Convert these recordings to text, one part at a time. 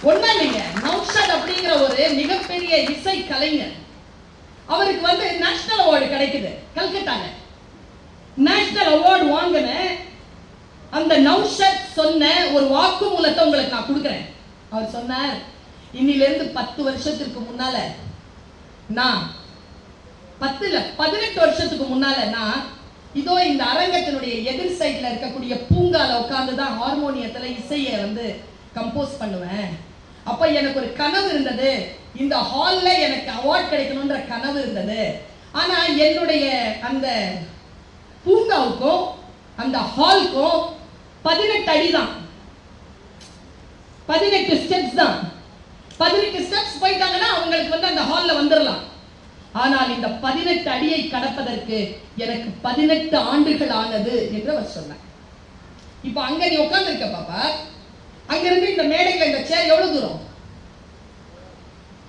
ஒண்ணா இல்லைங்க, நௌஷாத் அப்படிங்கிற ஒரு மிகப்பெரிய இசை கலைஞர். அவருக்கு வந்து நேஷனல் அவார்டு கிடைக்குது கல்கட்டால. நேஷனல் அவார்டு வாங்கின அந்த நௌஷாத் சொன்ன ஒரு வாக்குமூலத்தை உங்களுக்கு நான் கொடுக்குறேன். அவர் சொன்னார், இன்னிலிருந்து 10 வருஷத்துக்கு முன்னால நான் 10 இல்ல 18 வருஷத்துக்கு முன்னால நான் இதோ இந்த அரங்கத்தினுடைய எதிர் சைட்ல இருக்கக்கூடிய பூங்கால உட்கார்ந்துதான் ஹார்மோனியத்துல இசையை வந்து கம்போஸ் பண்ணுவேன். அப்ப எனக்கு ஒரு கனவு இருந்தது, இந்த ஹால்ல எனக்கு அவார்ட் கிடைக்கணும்ன்ற கனவு இருந்தது. ஆனா என்னுடைய அந்த பூங்காவுக்கும் அந்த ஹாலுக்கும் 18 அடி தான், 18 ஸ்டெப்ஸ் தான். 18 ஸ்டெப்ஸ் போயிட்டாங்கன்னா அவங்களுக்கு வந்து அந்த ஹால்ல வந்துடலாம். ஆனால் இந்த 18 அடியை கடப்பதற்கு எனக்கு 18 ஆண்டுகள் ஆனது என்று அவர் சொன்னார். இப்ப அங்க நீ உட்கார்ந்து இருக்க பாப்பா, அங்க இருந்து இந்த மேடையில இந்த சேர் எவ்வளவு தூரம்?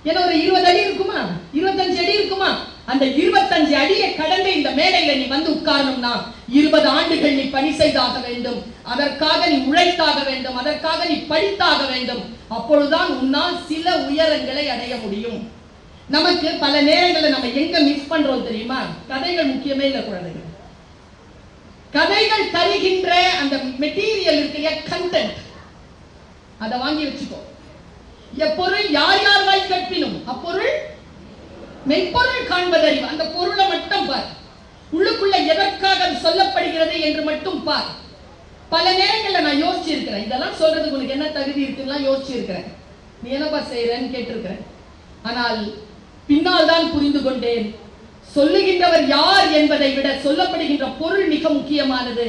ஏன்னா ஒரு 20 அடி இருக்குமா, 25 அடி இருக்குமா? அந்த 25 அடியை கடந்து இந்த மேடையில நீ வந்து உட்காரணும்னா 20 ஆண்டுகள் நீ பணி செய்தாக வேண்டும், அதற்காக நீ உழைத்தாக வேண்டும், அதற்காக நீ படித்தாக வேண்டும். அப்பொழுதுதான் உன்னால் சில உயரங்களை அடைய முடியும். நமக்கு பல நேரங்களில் நம்ம எங்க மிஸ் பண்றோம் தெரியுமா? கதைகள் முக்கியமே இல்லை குழந்தைகள். கதைகள் தருகின்ற அந்த மெட்டீரியல் இருக்கிற கண்டென்ட், அதை வாங்கி வச்சுக்கோ. எப்பொருள் யார் யார் வாய் கற்பினும் அப்பொருள் மெய்ப்பொருள் காண்பதறிவு. அந்த பொருளை மட்டும் பார், உள்ளுக்குள்ள எதற்காக அது சொல்லப்படுகிறது என்று மட்டும் பார். பல நேரங்களில் நான் யோசிச்சு இருக்கிறேன், இதெல்லாம் சொல்றதுக்கு உனக்கு என்ன தகுதி இருக்குன்னா யோசிச்சு இருக்கிறேன், நீ என்னப்பா செய்யறன்னு கேட்டிருக்கிறேன். ஆனால் பின்னால் தான் புரிந்து கொண்டேன், சொல்லுகின்றவர் யார் என்பதை விட சொல்லப்படுகின்ற பொருள் மிக முக்கியமானது.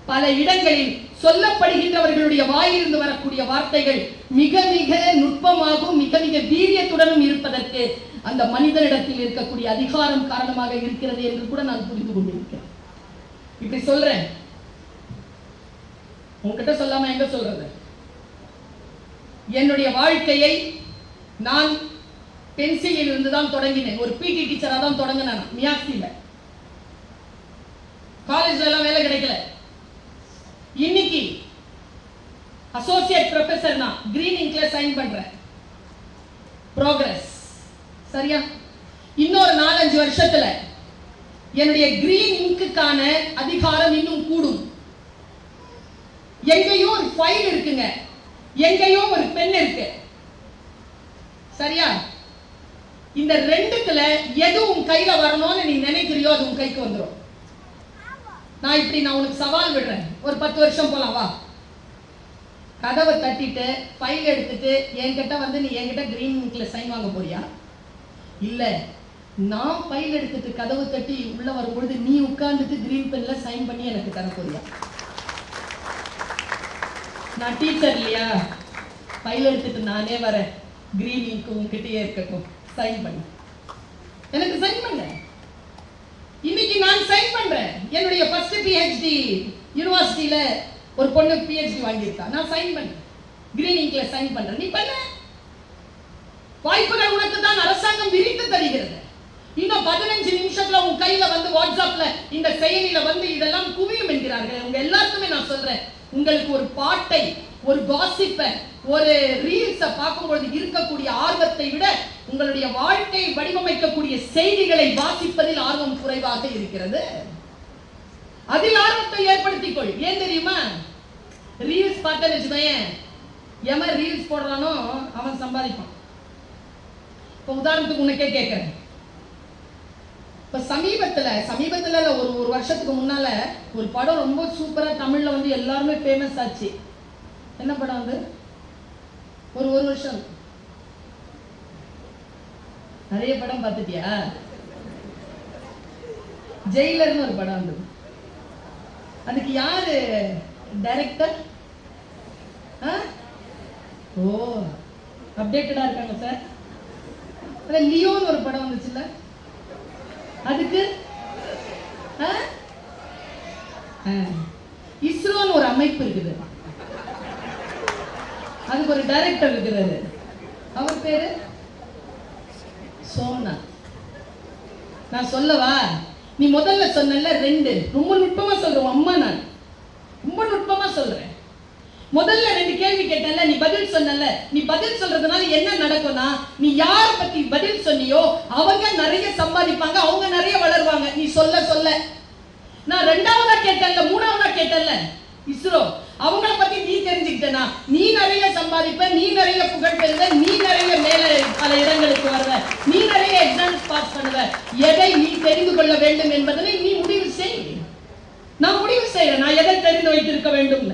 பல இடங்களில் சொல்லப்படுகின்றவர்களுடைய வாயிலிருந்து வரக்கூடிய வார்த்தைகள் மிக மிக நுட்பமாகவும் மிக மிக வீரியத்துடனும் இருப்பதற்கு அந்த மனிதனிடத்தில் இருக்கக்கூடிய அதிகாரம் காரணமாக இருக்கிறது என்று கூட நான் புரிந்து கொண்டிருக்கிறேன். இப்படி சொல்றேன், உங்ககிட்ட சொல்லாம எங்க சொல்றது? என்னுடைய வாழ்க்கையை நான் பென்சிலில் இருந்து தான் தொடங்கினேன். ஒரு பிடி டீச்சரா தான் தொடங்கினேன். மியாக்சில காலேஜ்ல எல்லாம் வேலை கிடைக்கல. இன்னைக்கு அசோசியேட் ப்ரொஃபசர் நான் கிரீன் இங்க்ல சைன் பண்றேன். ப்ரோக்ரஸ் சரியா? இன்னொரு 4-5 வருஷத்துல என்னுடைய கிரீன் இங்க்குக்கான அதிகாரம் இன்னும் கூடும். எங்கேயோ ஒரு ஃபைல் இருக்குங்க, எங்கேயோ ஒரு பென் இருக்கு, சரியா? இந்த ரெண்டுத்துல எது உன் கையில வரணும்னு நீ நினைக்கிறியோ அது உன் கைக்கு வந்துடும். நான் உனக்கு சவால் விடுறேன், ஒரு 10 வருஷம் போலாம் வா. கதவை தட்டிட்டு ஃபைல் எடுத்துட்டு என்கிட்ட வந்து நீ என்கிட்ட கிரீன் இங்க்ல சைன் வாங்க போறியா? இல்ல, நான் ஃபைல் எடுத்துட்டு கதவு தட்டி உள்ள வரும்பொழுது நீ உட்கார்ந்துட்டு கிரீன் பென்ல சைன் பண்ணி எனக்கு தர போறியா? நான் டீச்சர் இல்லையா? ஃபைல் எடுத்துட்டு நானே வரேன், கிரீன் இங்க் உங்ககிட்டயே இருக்கட்டும், சைன் பண்ணு. எனக்கு சைன் பண்ண. இன்னைக்கு நான் சைன் பண்றேன். என்னுடைய ஃபர்ஸ்ட் PhD யுனிவர்சிட்டியில ஒரு பொண்ணு PhD வாங்கியிருக்கா, நான் சைன் பண்ணேன், கிரீன் இங்க்ல சைன் பண்றேன். நீ பண்ண. வாய்ப்புகள் உனக்கு தான் அரசாங்கம் விரித்து தருகிறது. இன்னும் 15 நிமிஷத்துல உன் கையில வந்து வாட்ஸ்அப்ல இந்த செயலில வந்து இதெல்லாம் குவியும் என்கிறார்கள். உங்க எல்லாருக்குமே நான் சொல்றேன், உங்களுக்கு ஒரு பாட்டை, ஒரு காசிப்பை, ஒரு ரீல்ஸை பார்க்கும்போது இருக்கக்கூடிய ஆர்வத்தை விட உங்களுடைய வாழ்க்கையை வடிவமைக்கக்கூடிய செய்திகளை வாசிப்பதில் ஆர்வம் குறைவாக இருக்கிறது. அதில் ஆர்வத்தை ஏற்படுத்திக்கொள். ஏன் தெரியுமா? ரீல்ஸ் பார்த்தேன்னு வச்சுக்கோயேன், எவன் ரீல்ஸ் போடுறானோ அவன் சம்பாதிப்பான். இப்போ உதாரணத்துக்கு உனக்கே கேட்கிறேன், இப்போ சமீபத்தில் ஒரு வருஷத்துக்கு முன்னால ஒரு படம் ரொம்ப சூப்பரா தமிழ்ல வந்து எல்லாருமே ஃபேமஸ் ஆச்சு. என்ன படம் வந்து? ஒரு வருஷம் நிறைய படம் பார்த்துட்டியா? ஜெயிலர்னு ஒரு படம் வந்தது. அதுக்கு யாரு டைரக்டர்? ஓ, அப்டேட்டடா இருக்காங்க சார். லியோன்னு ஒரு படம் வந்துச்சுல்ல, அதுக்கு இஸ்ரோன்னு ஒரு அமைப்பு இருக்குது, அதுக்கு ஒரு டைரக்டர் இருக்கிறாரு, அவர் பேரு சோம்நாத். நான் சொல்லவா? நீ முதல்ல சொன்ன 2 ரொம்ப நுட்பமா சொல்றோம் அம்மா. நான் ரொம்ப நுட்பமா சொல்றேன். முதல்ல 2 கேள்வி கேட்டல, நீ பதில் சொன்னல. நீ பதில் சொல்றதுனால என்ன நடக்கும்னா, நீ யார பத்தி பதில் சொன்னியோ அவங்க நிறைய சம்பாதிப்பாங்க, அவங்க நிறைய வளருவாங்க. நீ சொல்ல சொல்ல. நான் 2வதா கேட்டல, 3வதா கேட்டல, இஸ்ரோ அவங்கள பத்தி நீ தெரிஞ்சுக்கிட்டனா நீ நிறைய சம்பாதிப்ப, நீ நிறைய புகழ் பெறுவ, நீ நிறைய மேல பல இடங்களுக்கு வருவ, நீ நிறைய எக்ஸாம்ஸ் பாஸ் பண்ணுவ. எதை நீ தெரிந்து கொள்ள வேண்டும் என்பதனை நீ முடிவு செய். நான் முடிவு செய்யறேன் நான் எதை தெரிந்து வைத்திருக்க வேண்டும்.